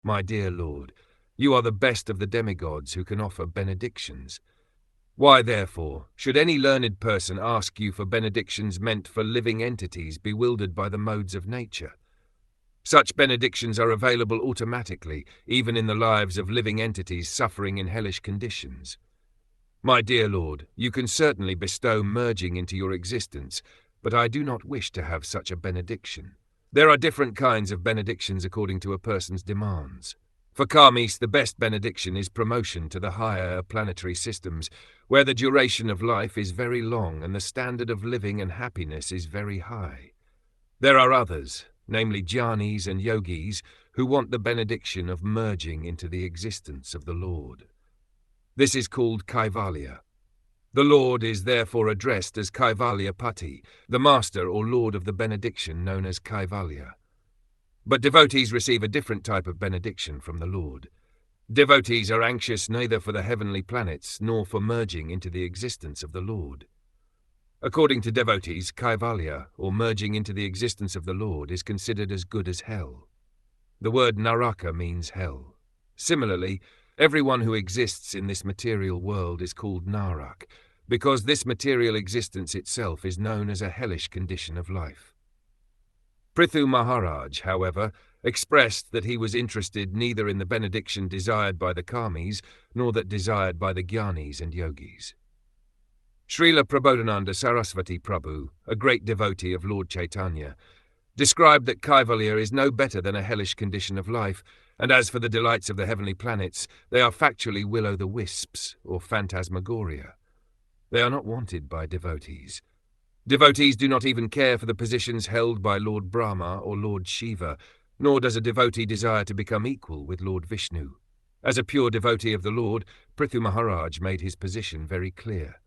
My dear Lord, you are the best of the demigods who can offer benedictions. Why, therefore, should any learned person ask you for benedictions meant for living entities bewildered by the modes of nature? Such benedictions are available automatically, even in the lives of living entities suffering in hellish conditions. My dear Lord, you can certainly bestow merging into your existence, but I do not wish to have such a benediction. There are different kinds of benedictions according to a person's demands. For karmis, the best benediction is promotion to the higher planetary systems, where the duration of life is very long and the standard of living and happiness is very high. There are others, namely jnanis and yogis, who want the benediction of merging into the existence of the Lord. This is called Kaivalya. The Lord is therefore addressed as Kaivalyapati, the master or lord of the benediction known as Kaivalya. But devotees receive a different type of benediction from the Lord. Devotees are anxious neither for the heavenly planets nor for merging into the existence of the Lord. According to devotees, Kaivalya, or merging into the existence of the Lord, is considered as good as hell. The word naraka means hell. Similarly, everyone who exists in this material world is called narak, because this material existence itself is known as a hellish condition of life. Prthu Maharaj, however, expressed that he was interested neither in the benediction desired by the karmis nor that desired by the jnanis and yogis. Srila Prabhupada Sarasvati Prabhu, a great devotee of Lord Chaitanya, described that Kaivalya is no better than a hellish condition of life, and as for the delights of the heavenly planets, they are factually will-o'-the-wisps, or phantasmagoria. They are not wanted by devotees. Devotees do not even care for the positions held by Lord Brahma or Lord Shiva, nor does a devotee desire to become equal with Lord Vishnu. As a pure devotee of the Lord, Prthu Maharaj made his position very clear.